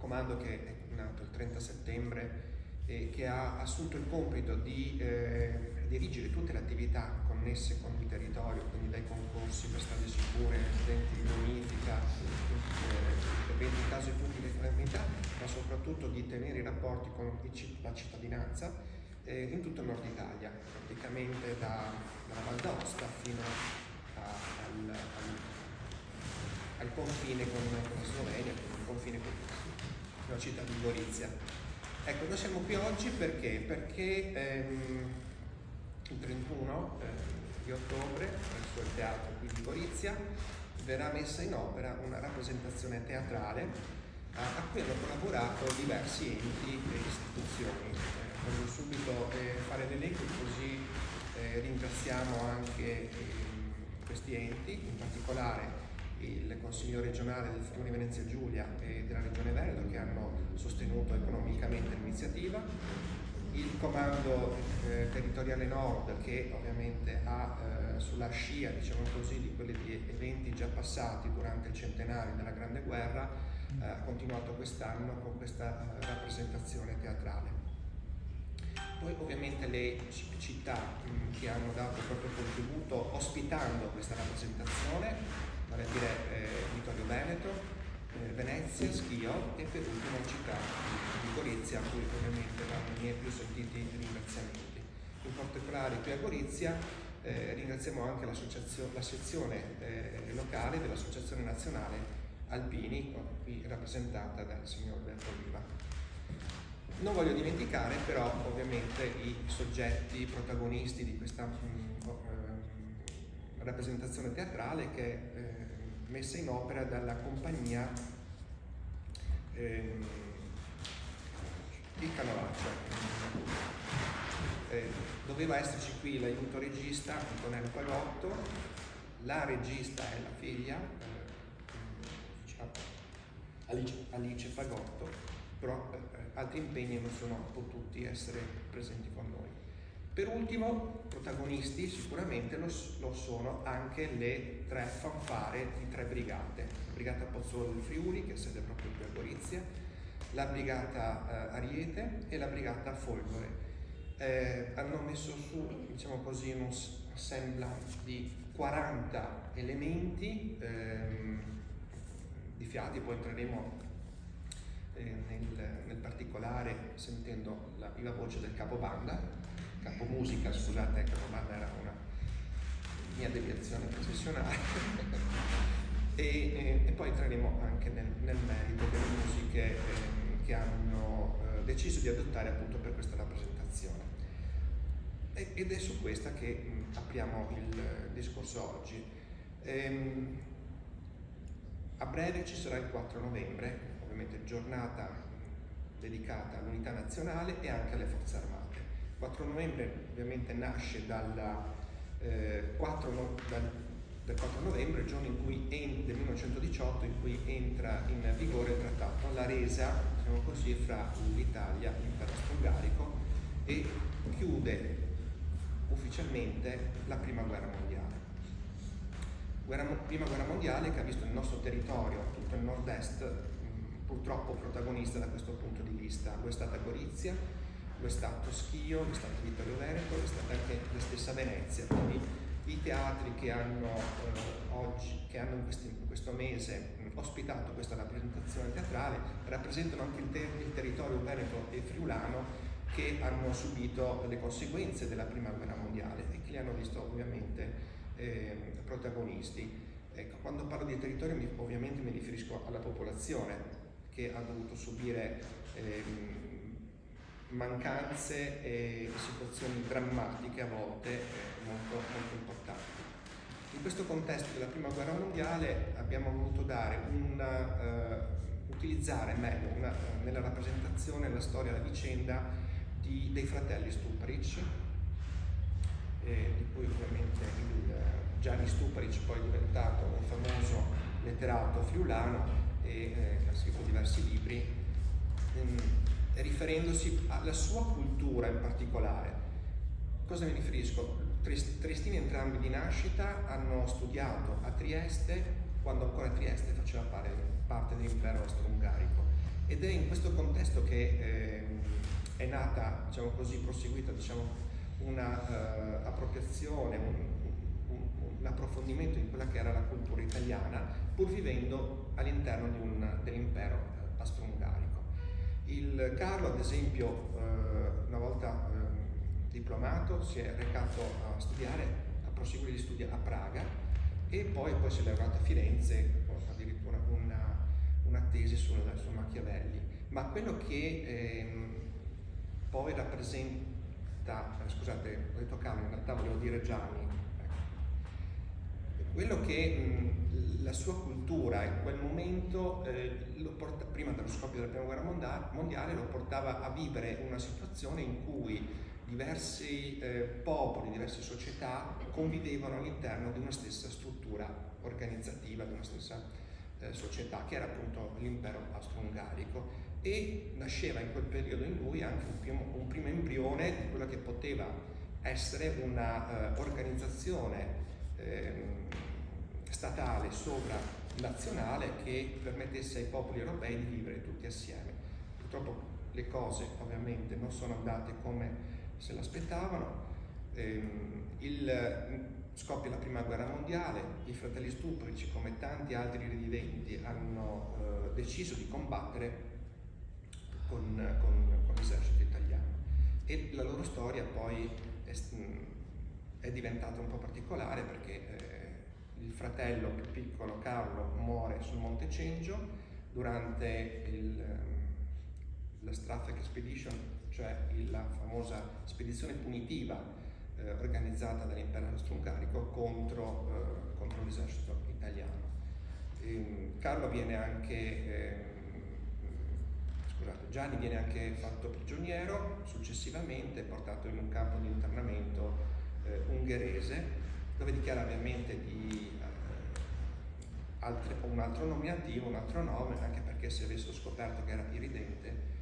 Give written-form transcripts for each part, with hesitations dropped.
comando che è nato il 30 settembre e che ha assunto il compito di dirigere tutte le attività connesse con il territorio, quindi dai concorsi per strade sicure, eventi di bonifica, eventi in caso di pubblica calamità, ma soprattutto di tenere i rapporti con la cittadinanza in tutto il nord Italia, praticamente dalla Val d'Aosta fino al confine con la Slovenia, il confine con la città di Gorizia. Ecco, noi siamo qui oggi perché il 31 di ottobre presso il teatro qui di Gorizia verrà messa in opera una rappresentazione teatrale a cui hanno collaborato diversi enti e istituzioni. Voglio subito fare l'elenco, così ringraziamo anche questi enti, in particolare il Consiglio regionale del Friuli Venezia Giulia e della Regione Veneto, che hanno sostenuto economicamente l'iniziativa, il Comando Territoriale Nord, che ovviamente ha sulla scia, diciamo così, di quelli di eventi già passati durante il centenario della Grande Guerra, ha continuato quest'anno con questa rappresentazione teatrale. Poi ovviamente le città che hanno dato il proprio contributo ospitando questa rappresentazione, vale a dire Vittorio Veneto, Venezia, Schio e per ultimo la città di Gorizia, a cui ovviamente vanno i miei più sentiti ringraziamenti. In particolare qui a Gorizia ringraziamo anche la sezione locale dell'Associazione Nazionale Alpini, qui rappresentata dal signor Oliva. Non voglio dimenticare però ovviamente i soggetti protagonisti di questa rappresentazione teatrale, che è messa in opera dalla compagnia Il Canovaccio. Doveva esserci qui l'aiuto regista Antonello Pagotto, la regista è la figlia Alice Pagotto, però altri impegni non sono potuti essere presenti con noi. Per ultimo, protagonisti sicuramente lo sono anche le tre fanfare di tre brigate: la brigata Pozzuolo del Friuli, che ha sede proprio qui a Gorizia, la brigata Ariete e la brigata Folgore. Hanno messo su, diciamo così, un assemblage di 40 elementi di fiati. Poi entreremo nel particolare sentendo la viva voce del capobanda, capomusica, scusate, capobanda era una mia deviazione professionale e poi entreremo anche nel merito delle musiche che hanno deciso di adottare appunto per questa rappresentazione. Ed è su questa che apriamo il discorso oggi. A breve ci sarà il 4 novembre, ovviamente giornata dedicata all'unità nazionale e anche alle forze armate. Il 4 novembre ovviamente nasce dal 4 novembre, il giorno in cui del 1918, in cui entra in vigore il trattato, la resa, diciamo così, fra l'Italia e l'impero austro-ungarico, e chiude ufficialmente la prima guerra mondiale. Prima guerra mondiale che ha visto il nostro territorio, tutto il nord-est, purtroppo protagonista da questo punto di vista. Lo è stata Gorizia, lo è stato Schio, lo è stato Vittorio Veneto, lo è stata anche la stessa Venezia. Quindi i teatri che hanno oggi, che hanno in questo mese ospitato questa rappresentazione teatrale, rappresentano anche il territorio veneto e friulano, che hanno subito le conseguenze della prima guerra mondiale e che li hanno visto ovviamente protagonisti. Ecco, quando parlo di territorio ovviamente mi riferisco alla popolazione, che ha dovuto subire mancanze e situazioni drammatiche, a volte molto, molto importanti. In questo contesto della prima guerra mondiale abbiamo voluto utilizzare meglio nella rappresentazione la storia, la vicenda dei fratelli Stuparic, di cui ovviamente Gianni Stuparic poi è diventato un famoso letterato friulano e ha scritto diversi libri, riferendosi alla sua cultura in particolare. Cosa mi riferisco? Triestini entrambi di nascita, hanno studiato a Trieste quando ancora Trieste faceva parte dell'impero austro-ungarico, Ed è in questo contesto che è nata, diciamo così, proseguita, diciamo, una appropriazione, un approfondimento di quella che era la cultura italiana, pur vivendo all'interno dell'impero austro-ungarico. Il Carlo, ad esempio, una volta diplomato, si è recato a studiare, a proseguire gli studi a Praga, e poi si è laureato a Firenze, con addirittura una tesi su Machiavelli. Ma quello che poi rappresenta, scusate, ho detto Carlo, in realtà volevo dire Gianni, quello che la sua cultura in quel momento, prima dello scoppio della Prima Guerra Mondiale, lo portava a vivere una situazione in cui diversi popoli, diverse società convivevano all'interno di una stessa struttura organizzativa, di una stessa società, che era appunto l'impero austro-ungarico, e nasceva in quel periodo in lui anche un primo embrione di quella che poteva essere una organizzazione statale sovranazionale che permettesse ai popoli europei di vivere tutti assieme. Purtroppo le cose ovviamente non sono andate come se l'aspettavano. Scoppia la Prima Guerra Mondiale, i fratelli Stuprici, come tanti altri riviventi, hanno deciso di combattere con l'esercito italiano, e la loro storia poi è diventata un po' particolare, perché il fratello più piccolo, Carlo, muore sul Monte Cengio durante la Strathclyde Expedition, cioè la famosa spedizione punitiva organizzata dall'impero austro-ungarico contro l'esercito italiano. Carlo viene anche Gianni viene anche fatto prigioniero, successivamente portato in un campo di internamento ungherese, dove dichiara ovviamente un altro nominativo, un altro nome, anche perché se avessero scoperto che era iridente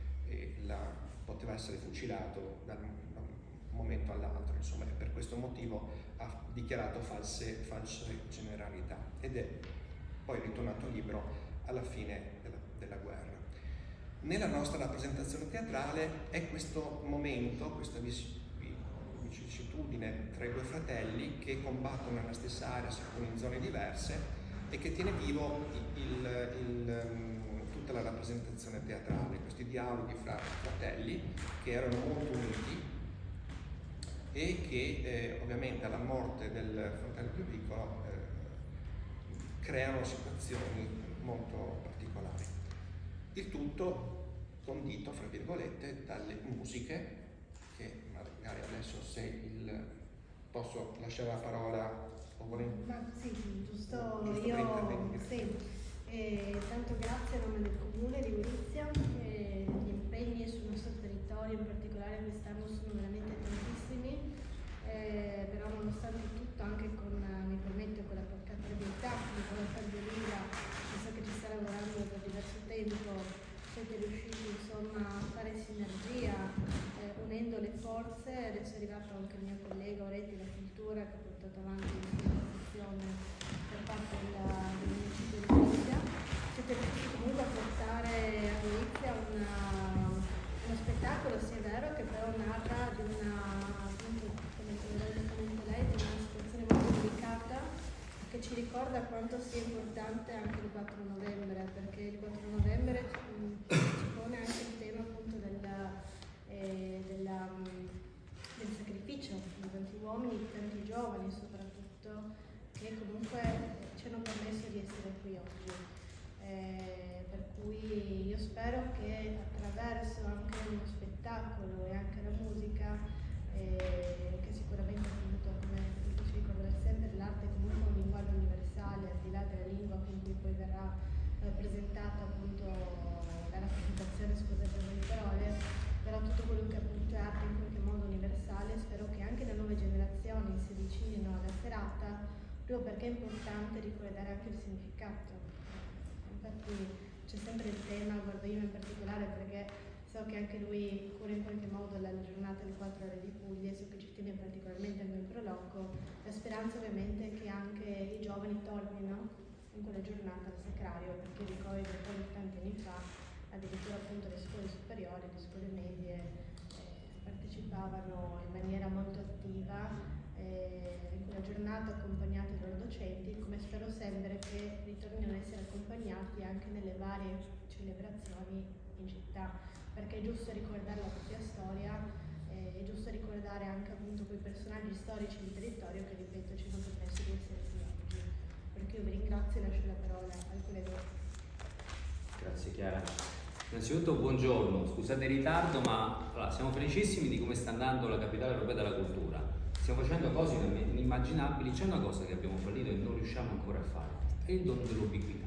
poteva essere fucilato da un momento all'altro, insomma, e per questo motivo ha dichiarato false generalità, ed è poi ritornato libero alla fine della guerra. Nella nostra rappresentazione teatrale è questo momento, questa vicissitudine tra i due fratelli che combattono nella stessa area, seppur in zone diverse, e che tiene vivo tutta la rappresentazione teatrale, questi dialoghi fra fratelli che erano molto uniti e che ovviamente alla morte del fratello più piccolo creano situazioni molto particolari. Il tutto condito, fra virgolette, dalle musiche, che magari adesso posso lasciare la parola o volendo. Ma sì, giusto io sì. Tanto grazie a nome del Comune di Gorizia. Gli impegni sul nostro territorio, in particolare quest'anno, sono veramente tantissimi, però nonostante tutto, anche mi permetto, con la portabilità, con la Falderina, so che ci sta lavorando da diverso tempo, siete riusciti insomma a fare sinergia, unendo le forze. Adesso è arrivato anche il mio collega Oretti della Cultura, che ha portato avanti l'informazione per parte del municipio di Gorizia. Siete riusciti comunque a portare a Gorizia uno spettacolo, sì è vero, che però narra di appunto, come ha detto lei, di una situazione molto delicata, che ci ricorda quanto sia importante anche il 4 novembre, perché il 4 novembre ci pone anche il tema appunto del sacrificio di tanti uomini, di tanti giovani soprattutto, che comunque ci hanno permesso di essere qui oggi. Per cui io spero che attraverso anche uno spettacolo e anche la musica, che sicuramente appunto, come ci ricorderà sempre, l'arte è comunque un linguaggio universale, al di là della lingua con cui poi verrà presentata appunto la rappresentazione, scusate le parole, però tutto quello che appunto è arte in qualche modo universale. Spero che anche le nuove generazioni si avvicinino alla serata, proprio perché è importante ricordare anche il significato. Infatti c'è sempre il tema, guardo io in particolare perché so che anche lui cura in qualche modo la giornata di 4 ore di Puglia, so che ci tiene particolarmente a noi proloco. La speranza ovviamente è che anche i giovani tornino in quella giornata al sacrario, perché ricordo poi tanti anni fa addirittura superiori, di scuole medie, partecipavano in maniera molto attiva in quella giornata, accompagnati dai loro docenti, come spero sempre che ritornino a essere accompagnati anche nelle varie celebrazioni in città, perché è giusto ricordare la propria storia, è giusto ricordare anche appunto quei personaggi storici del territorio che, ripeto, ci hanno permesso di essere qui oggi. Perché io vi ringrazio e lascio la parola al collega. Grazie Chiara. Innanzitutto buongiorno, scusate il ritardo, ma allora, siamo felicissimi di come sta andando la capitale europea della cultura. Stiamo facendo cose inimmaginabili. C'è una cosa che abbiamo fallito e non riusciamo ancora a fare, è il dono dell'ubiquità.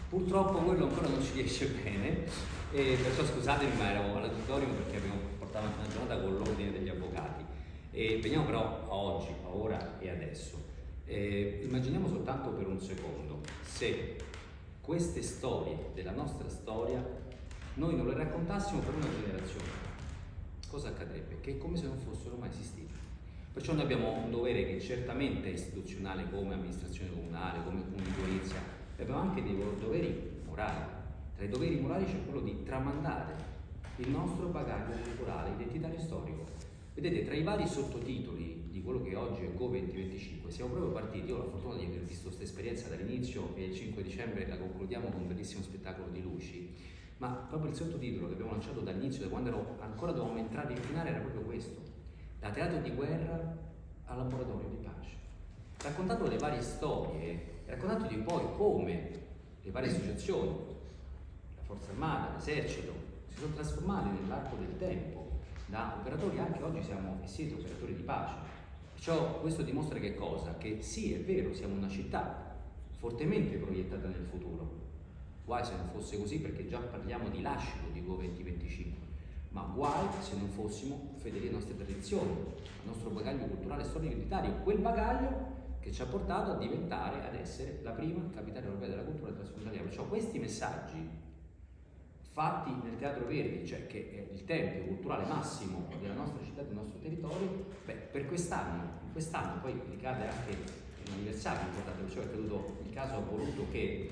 Purtroppo quello ancora non ci riesce bene, e perciò scusatemi, ma ero all'auditorium perché abbiamo portato anche una giornata con l'ordine degli avvocati. E veniamo però a oggi, a ora e adesso. Immaginiamo soltanto per un secondo se queste storie della nostra storia noi non le raccontassimo per una generazione, cosa accadrebbe? Che è come se non fossero mai esistiti. Perciò noi abbiamo un dovere che certamente è istituzionale come amministrazione comunale, come Comune di Gorizia, e abbiamo anche dei doveri morali. Tra i doveri morali c'è quello di tramandare il nostro bagaglio culturale, identitario e storico. Vedete, tra i vari sottotitoli di quello che oggi è Go 2025 siamo proprio partiti. Io ho la fortuna di aver visto questa esperienza dall'inizio e il 5 dicembre la concludiamo con un bellissimo spettacolo di luci, ma proprio il sottotitolo che abbiamo lanciato dall'inizio, da quando ancora dovevamo entrare in finale, era proprio questo: da teatro di guerra al laboratorio di pace. Raccontato le varie storie, raccontato di poi come le varie associazioni, la Forza Armata, l'Esercito, si sono trasformati nell'arco del tempo da operatori, anche oggi siamo e siete operatori di pace. Perciò questo dimostra che cosa? Che sì, è vero, siamo una città fortemente proiettata nel futuro. Guai se non fosse così, perché già parliamo di lascito di Go 2025, ma guai se non fossimo fedeli alle nostre tradizioni, al nostro bagaglio culturale, storico e identitario, quel bagaglio che ci ha portato a diventare, ad essere la prima capitale europea della cultura transfrontaliera. Perciò questi messaggi fatti nel Teatro Verdi, cioè che è il tempio culturale massimo della nostra città, del nostro territorio, per quest'anno poi ricade anche un anniversario importante, perciò è caduto il caso, ha voluto che,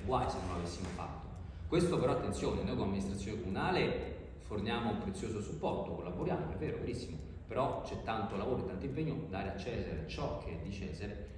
guai se non l'avessimo fatto. Questo però, attenzione, noi come amministrazione comunale forniamo un prezioso supporto, collaboriamo, è vero, verissimo, però c'è tanto lavoro e tanto impegno, dare a Cesare ciò che è di Cesare,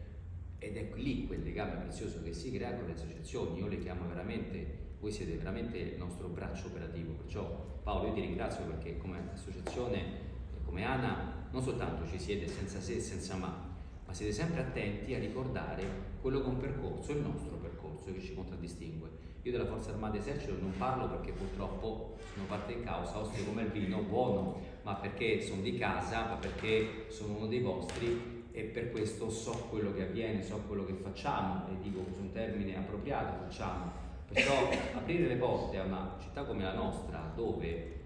ed è lì quel legame prezioso che si crea con le associazioni. Io le chiamo veramente, voi siete veramente il nostro braccio operativo. Perciò Paolo, io ti ringrazio perché come associazione, come ANA, non soltanto ci siete senza se e senza ma siete sempre attenti a ricordare quello che è un percorso, il nostro percorso che ci contraddistingue. Io della Forza Armata e Esercito non parlo perché purtroppo sono parte in causa, oste come il vino, buono, ma perché sono di casa, ma perché sono uno dei vostri, e per questo so quello che avviene, so quello che facciamo, e dico su un termine appropriato, facciamo. Perciò aprire le porte a una città come la nostra, dove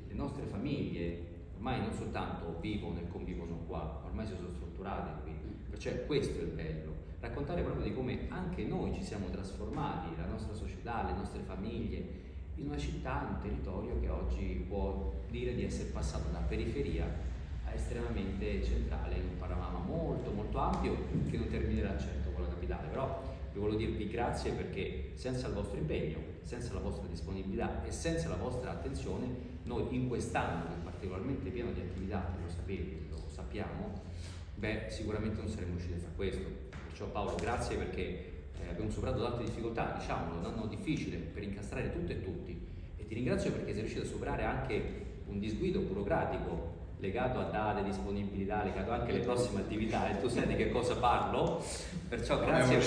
le nostre famiglie ormai non soltanto vivono e convivono qua, ormai si sono strutturate qui, perciò questo è il bello, raccontare proprio di come anche noi ci siamo trasformati, la nostra società, le nostre famiglie, in una città, in un territorio che oggi può dire di essere passato da periferia a estremamente centrale, in un panorama molto molto ampio che non terminerà certo con la capitale. Però vi voglio dirvi grazie, perché senza il vostro impegno, senza la vostra disponibilità e senza la vostra attenzione, noi in quest'anno, che è particolarmente pieno di attività, lo sapete, lo sappiamo, sicuramente non saremmo riusciti a fare questo. Perciò Paolo, grazie, perché abbiamo superato tante difficoltà, diciamolo, un anno difficile per incastrare tutto e tutti, e ti ringrazio perché sei riuscito a superare anche un disguido burocratico legato a date, disponibilità, legato anche alle prossime attività, e tu sai di che cosa parlo, perciò grazie.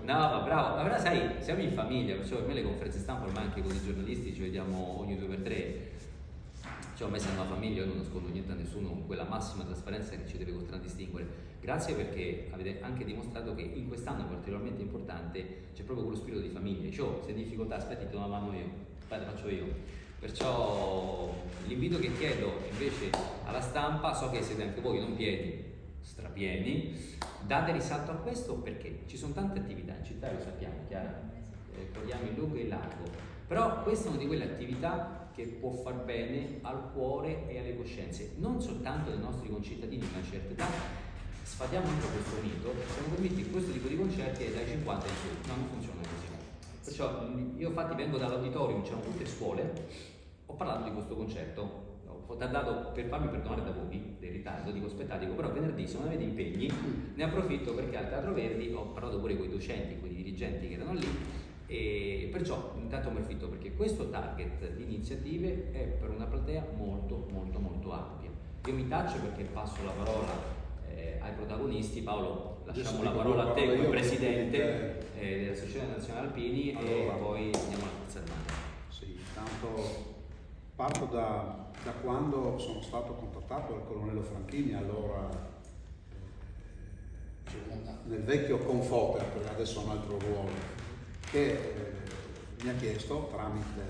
No, ma bravo, ma sai, siamo in famiglia, perciò per me le conferenze stampa ormai anche con i giornalisti ci vediamo ogni 2 per 3, cioè ormai siamo una famiglia, io non nascondo niente a nessuno, con quella massima trasparenza che ci deve contraddistinguere. Grazie perché avete anche dimostrato che in quest'anno particolarmente importante c'è proprio quello spirito di famiglia. Cioè, se hai difficoltà, aspetti, ti do una mano io, aspetta, faccio io. Perciò l'invito che chiedo invece alla stampa, so che siete anche voi non pieni, strapieni, date risalto a questo, perché ci sono tante attività in città, lo sappiamo, Chiara, corriamo in lungo e in largo, però questa è una di quelle attività che può far bene al cuore e alle coscienze, non soltanto dei nostri concittadini di una certa età. Sfatiamo anche questo mito, siamo convinti che questo tipo di concerti è dai 50 in su, no, non funziona così. Perciò io infatti vengo dall'auditorium, c'erano tutte scuole, ho parlato di questo concetto, ho dato per farmi perdonare da voi del ritardo, dico aspettate, dico, però venerdì se non avete impegni ne approfitto perché al Teatro Verdi ho parlato pure con i docenti, con i dirigenti che erano lì, e perciò intanto mi affitto perché questo target di iniziative è per una platea molto molto molto ampia. Io mi taccio perché passo la parola ai protagonisti. Paolo, lasciamo la parola a te come presidente dell'Associazione Nazionale Alpini, e poi andiamo alla terza domanda. Sì, intanto parto da quando sono stato contattato dal colonnello Franchini, allora nel vecchio Confoter, perché adesso ha un altro ruolo, che mi ha chiesto tramite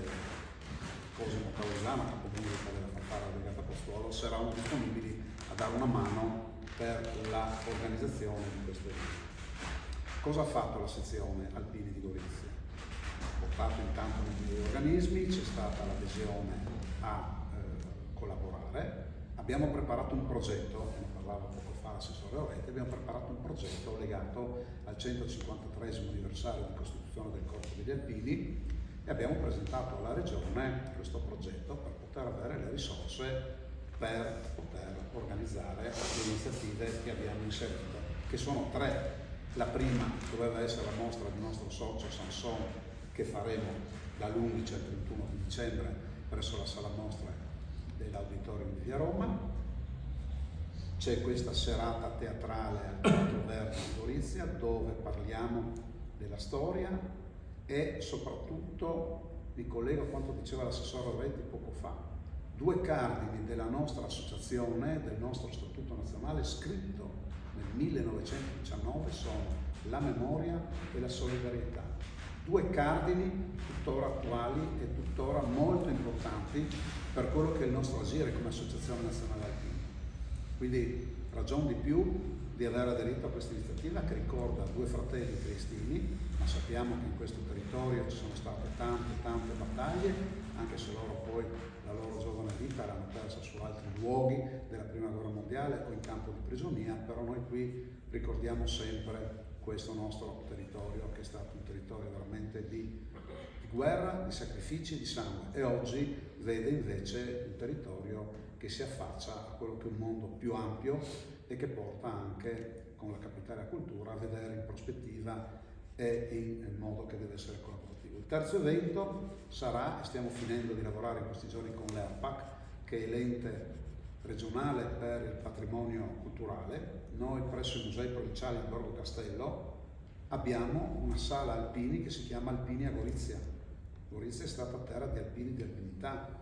Cosimo Cavesano, capomilica della fanfara Brigata Pozzuolo, se eravamo disponibili a dare una mano per l'organizzazione di questo evento. Cosa ha fatto la sezione Alpini di Gorizia? Ha portato intanto nei miei organismi, c'è stata l'adesione a collaborare, abbiamo preparato un progetto, ne parlava poco fa l'assessore Oretti, abbiamo preparato un progetto legato al 153esimo anniversario di costituzione del Corpo degli Alpini e abbiamo presentato alla Regione questo progetto per poter avere le risorse per poter organizzare le iniziative che abbiamo inserito, che sono 3. La prima doveva essere la mostra del nostro socio Sanson, che faremo dall'11 al 31 di dicembre presso la sala mostre dell'Auditorium di Via Roma. C'è questa serata teatrale al Teatro Verdi di Gorizia, dove parliamo della storia e soprattutto mi collego a quanto diceva l'assessore Oretti poco fa. 2 cardini della nostra associazione, del nostro statuto nazionale scritto nel 1919 sono la memoria e la solidarietà. 2 cardini tuttora attuali e tuttora molto importanti per quello che è il nostro agire come Associazione Nazionale Alpini. Quindi ragion di più di aver aderito a questa iniziativa che ricorda 2 fratelli triestini, ma sappiamo che in questo territorio ci sono state tante battaglie, anche se loro poi la loro giovane vita l'hanno persa su altri luoghi della Prima Guerra Mondiale o in campo di prigionia, però noi qui ricordiamo sempre questo nostro territorio che è stato un territorio veramente di guerra, di sacrifici, di sangue, e oggi vede invece un territorio che si affaccia a quello che è un mondo più ampio e che porta anche con la capitale della cultura a vedere in prospettiva e in modo che deve essere collaborativo. Il terzo evento sarà, e stiamo finendo di lavorare in questi giorni con l'ERPAC, che è l'ente regionale per il patrimonio culturale. Noi presso i musei provinciali di Borgo Castello abbiamo una sala alpini che si chiama Alpini a Gorizia. Gorizia è stata terra di alpini di alpinità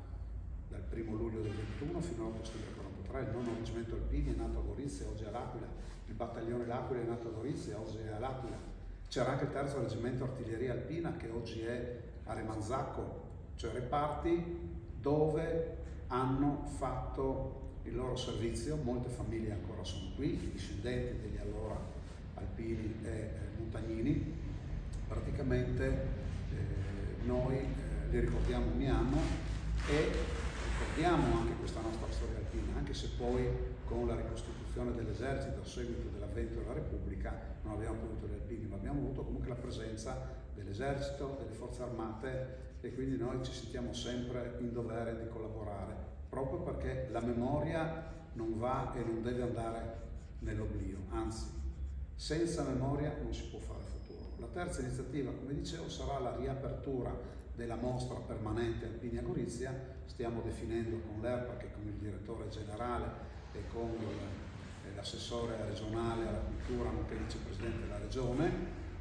dal 1 luglio del 21 fino all'8 settembre 43. Il nono reggimento alpini è nato a Gorizia, oggi è all'Aquila. Il battaglione L'Aquila è nato a Gorizia, oggi è all'Aquila. C'era anche il terzo reggimento artiglieria alpina che oggi è a Remanzacco, cioè reparti dove hanno fatto il loro servizio. Molte famiglie ancora sono qui, i discendenti degli allora alpini e montagnini. Praticamente noi li ricordiamo ogni anno e ricordiamo anche questa nostra storia alpina, anche se poi con la ricostituzione dell'esercito a seguito dell'avvento della Repubblica non abbiamo più avuto gli alpini, ma abbiamo avuto comunque la presenza dell'esercito, delle forze armate, e quindi noi ci sentiamo sempre in dovere di collaborare, proprio perché la memoria non va e non deve andare nell'oblio, anzi, senza memoria non si può fare futuro. La terza iniziativa, come dicevo, sarà la riapertura della mostra permanente Alpini a Gorizia. Stiamo definendo con l'ERPA, che con il direttore generale e con l'assessore regionale alla cultura, nonché il vicepresidente della regione,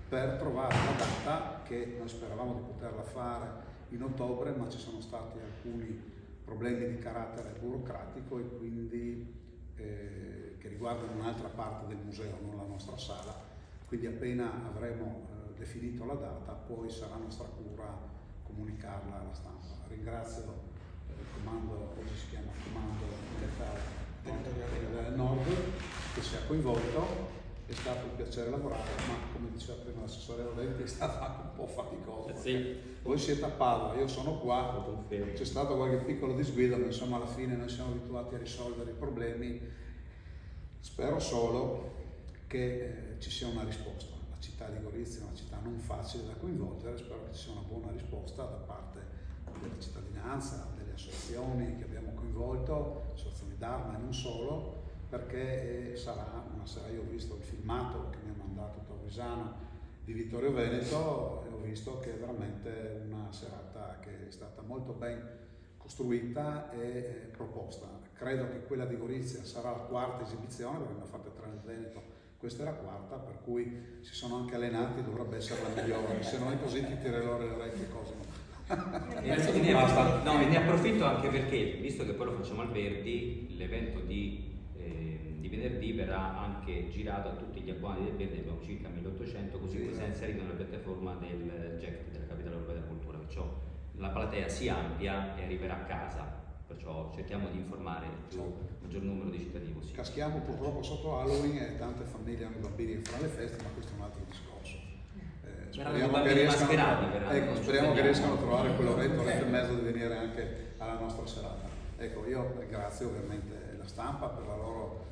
per trovare la data che noi speravamo di poterla fare in ottobre, ma ci sono stati alcuni problemi di carattere burocratico e quindi che riguardano un'altra parte del museo, non la nostra sala. Quindi appena avremo definito la data, poi sarà nostra cura comunicarla alla stampa. Ringrazio il comando, oggi si chiama Comando del Nord, che ci ha coinvolto. È stato un piacere lavorare, ma come diceva prima l'assessore Oretti è stato anche un po' faticoso. Sì. Voi siete a Padova, io sono qua, c'è stato qualche piccolo disguido, ma insomma alla fine noi siamo abituati a risolvere i problemi. Spero solo che ci sia una risposta. La città città di Gorizia è una città non facile da coinvolgere, spero che ci sia una buona risposta da parte della cittadinanza, delle associazioni che abbiamo coinvolto, associazioni d'Arma e non solo, perché sarà una sera. Io ho visto il filmato che mi ha mandato Torrisano di Vittorio Veneto e ho visto che è veramente una serata che è stata molto ben costruita e proposta. Credo che quella di Gorizia sarà la quarta esibizione, perché ne ho fatte 3 nel Veneto, questa è la quarta, per cui si sono anche allenati, dovrebbe essere la migliore, se non è così ti tirerò le orecchie Cosimo. Ne approfitto anche perché, visto che poi lo facciamo al Verdi, l'evento di venerdì verrà anche girato a tutti gli abbonati del Verdi, abbiamo circa 1800, così poi si inserito nella piattaforma del GECT, della Capitale Europea della Cultura, perciò la platea si amplia e arriverà a casa, perciò cerchiamo di informare il maggior numero di cittadini possibile. Caschiamo purtroppo sotto Halloween e tante famiglie hanno i bambini che fanno le feste, ma questo è un altro discorso. Speriamo che riescano a trovare quell'oretta e mezzo di venire anche alla nostra serata. Ecco, io ringrazio ovviamente la stampa per la loro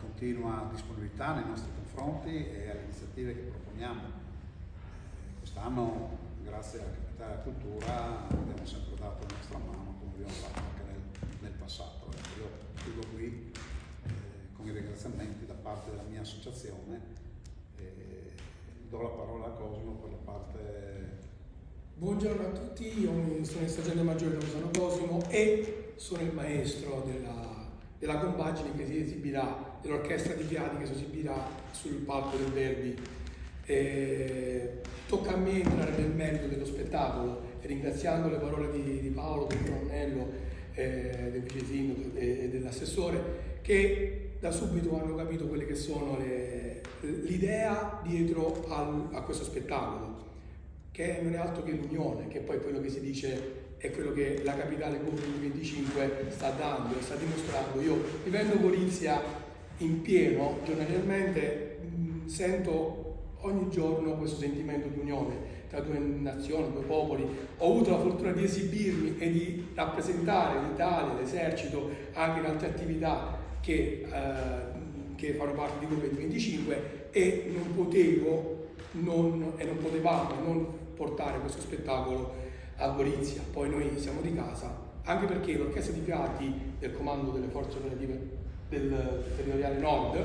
continua disponibilità nei nostri confronti e alle iniziative che proponiamo. Quest'anno, grazie alla Capitale della Cultura, abbiamo sempre dato la nostra mano, come abbiamo fatto anche nel passato. Io chiudo qui con i ringraziamenti da parte della mia associazione. Do la parola a Cosimo per la parte. Buongiorno a tutti, io sono il sergente maggiore Torrisano Cosimo e sono il maestro della compagine che si esibirà, dell'orchestra di fiati che si esibirà sul palco del Verdi. Tocca a me entrare nel merito dello spettacolo, ringraziando le parole di Paolo, del colonnello, del vice sindaco e dell'assessore, che da subito hanno capito quelle che sono l'idea dietro a questo spettacolo, che non è altro che l'unione, che poi quello che si dice è quello che la capitale Go 2025 sta dando e sta dimostrando. Io, vivendo Gorizia in pieno, giornalmente sento ogni giorno questo sentimento di unione tra 2 nazioni, 2 popoli. Ho avuto la fortuna di esibirmi e di rappresentare l'Italia, l'esercito, anche in altre attività che fanno parte di Go 2025 e non potevamo non portare questo spettacolo a Gorizia. Poi noi siamo di casa, anche perché l'orchestra di fiati del comando delle forze operative del territoriale nord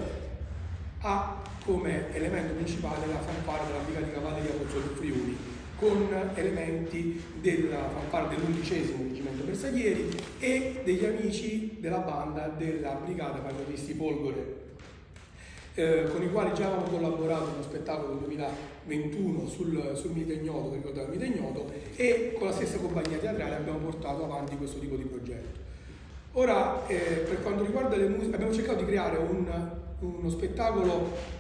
ha come elemento principale la fanfara della Brigata di Cavalleria Pozzuoli Friuli, con elementi della fanfara dell'11° Reggimento Bersaglieri e degli amici della banda della Brigata Paradisti Folgore, con i quali già avevamo collaborato nello spettacolo del 2021 sul Mite Ignoto, che ricordava il Mite Ignoto, e con la stessa compagnia teatrale abbiamo portato avanti questo tipo di progetto. Ora, per quanto riguarda le musiche, abbiamo cercato di creare uno spettacolo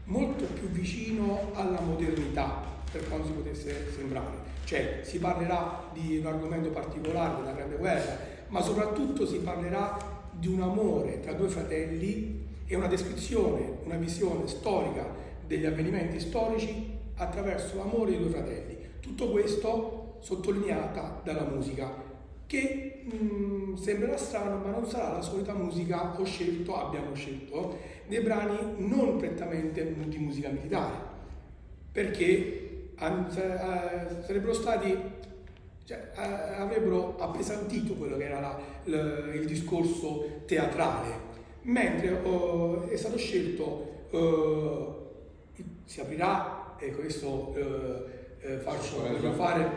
molto più vicino alla modernità, per quanto si potesse sembrare. Cioè, si parlerà di un argomento particolare della Grande Guerra, ma soprattutto si parlerà di un amore tra 2 fratelli e una descrizione, una visione storica degli avvenimenti storici attraverso l'amore dei 2 fratelli. Tutto questo sottolineata dalla musica, che sembrerà strano, ma non sarà la solita musica. Abbiamo scelto dei brani non prettamente di musica militare, perché sarebbero stati, avrebbero appesantito quello che era il discorso teatrale, mentre è stato scelto, si aprirà, e questo voglio fare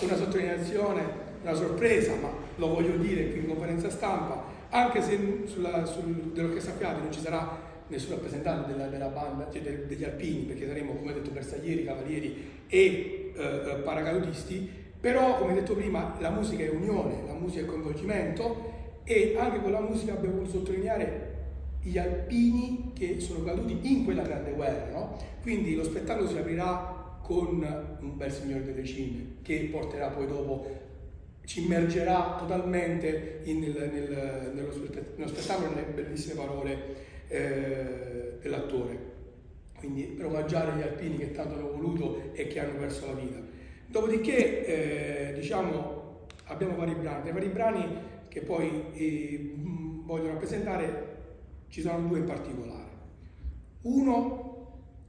una sottolineazione, una sorpresa, ma lo voglio dire qui in conferenza stampa, anche se dell'orchestra fiati non ci sarà nessun rappresentante della banda, cioè degli alpini, perché saremo, come detto, bersaglieri, cavalieri e paracadutisti, però, come detto prima, la musica è unione, la musica è coinvolgimento, e anche con la musica abbiamo voluto sottolineare gli alpini che sono caduti in quella grande guerra, no? Quindi lo spettacolo si aprirà con un bel Signore delle Cime, che porterà poi dopo, ci immergerà totalmente nello spettacolo, nelle bellissime parole dell'attore. Quindi per omaggiare gli alpini che tanto hanno voluto e che hanno perso la vita. Dopodiché abbiamo vari brani che poi voglio rappresentare. Ci sono 2 in particolare. Uno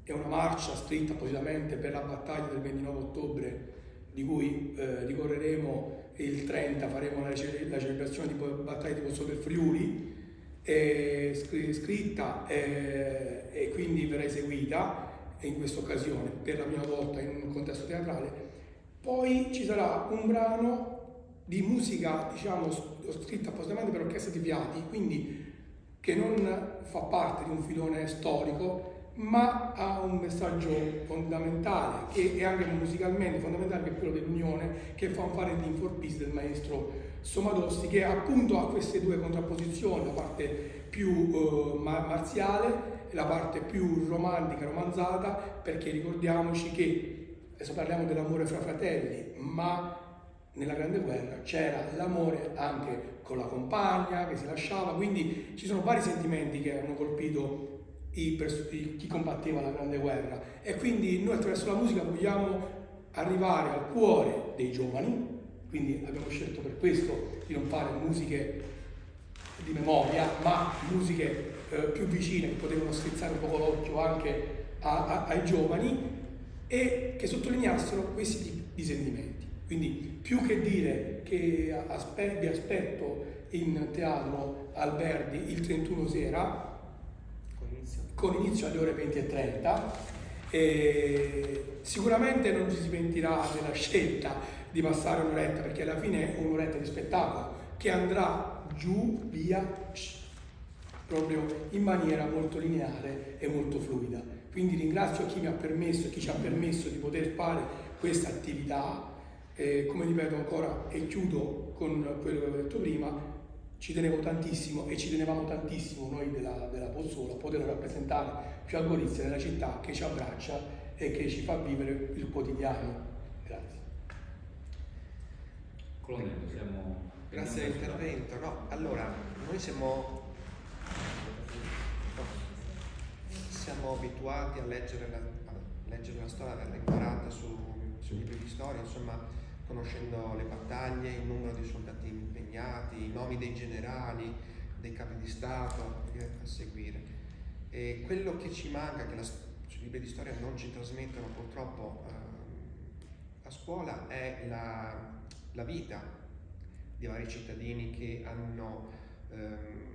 è una marcia scritta appositamente per la battaglia del 29 ottobre, di cui ricorreremo il 30, faremo la celebrazione di battaglia di Pozzo del Friuli, scritta e quindi verrà eseguita in questa occasione per la prima volta in un contesto teatrale. Poi ci sarà un brano di musica, diciamo, scritta appositamente per orchestra di fiati, quindi che non fa parte di un filone storico, ma ha un messaggio fondamentale e anche musicalmente fondamentale, che è quello dell'unione, che è Fanfare di For Peace del maestro Somadossi, che appunto ha queste due contrapposizioni, la parte più marziale e la parte più romantica, romanzata, perché ricordiamoci che adesso parliamo dell'amore fra fratelli, ma nella Grande Guerra c'era l'amore anche con la compagna che si lasciava, quindi ci sono vari sentimenti che hanno colpito chi combatteva la Grande Guerra, e quindi noi attraverso la musica vogliamo arrivare al cuore dei giovani, quindi abbiamo scelto per questo di non fare musiche di memoria, ma musiche più vicine, che potevano strizzare un po' l'occhio anche ai giovani e che sottolineassero questi tipi di sentimenti. Quindi più che dire che vi aspetto in teatro Alberdi il 31 sera, con inizio alle ore 20:30, sicuramente non ci si pentirà della scelta di passare un'oretta, perché alla fine è un'oretta di spettacolo che andrà giù, via, proprio in maniera molto lineare e molto fluida. Quindi ringrazio chi mi ha permesso e chi ci ha permesso di poter fare questa attività. Come ripeto ancora e chiudo con quello che avevo detto prima, ci tenevo tantissimo e ci tenevamo tantissimo noi della Pozzuola a poter rappresentare più a Gorizia, nella città che ci abbraccia e che ci fa vivere il quotidiano. Grazie. Colonnello, grazie dell'intervento. No, allora, noi siamo abituati a leggere la storia imparata sui libri di storia, insomma, conoscendo le battaglie, il numero di soldati impegnati, i nomi dei generali, dei capi di Stato a seguire. E quello che ci manca, che i libri di storia non ci trasmettono purtroppo a scuola, è la vita di vari cittadini che hanno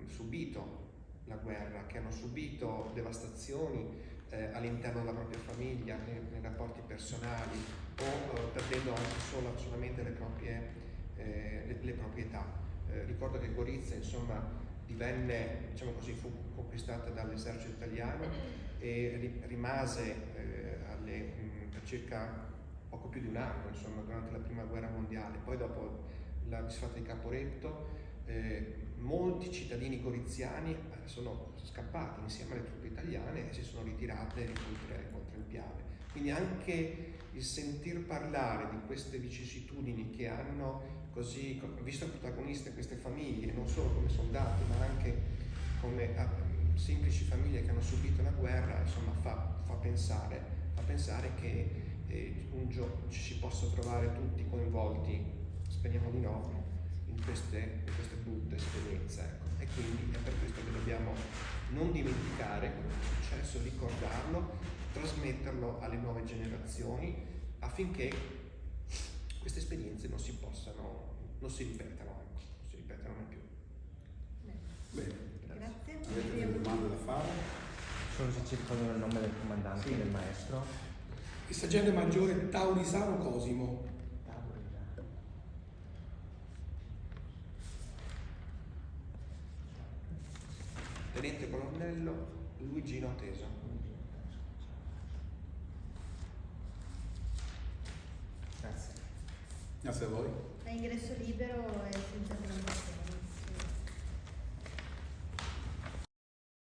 subito la guerra, che hanno subito devastazioni all'interno della propria famiglia, nei rapporti personali, o perdendo anche solamente le proprietà. Ricordo che Gorizia, insomma, divenne, diciamo così, fu conquistata dall'esercito italiano e rimase per circa poco più di un anno, insomma, durante la prima guerra mondiale. Poi dopo la disfatta di Caporetto, molti cittadini goriziani sono scappati insieme alle truppe italiane e si sono ritirate oltre il Piave. Quindi anche il sentir parlare di queste vicissitudini che hanno così visto protagoniste queste famiglie, non solo come soldati ma anche come semplici famiglie che hanno subito la guerra, insomma fa pensare che un giorno ci si possa trovare tutti coinvolti, speriamo di no, in queste brutte esperienze, ecco. E quindi è per questo che dobbiamo non dimenticare quello che è successo, ricordarlo, trasmetterlo alle nuove generazioni affinché queste esperienze non si ripetano mai più. Bene, Grazie. avete delle domande da fare? Solo se ci ricordano il nome del comandante, Sì. del maestro. Il sergente maggiore Taurisano Cosimo. Tenente colonnello Luigino Teso. Grazie. Grazie a voi. È ingresso libero e senza prenotazione.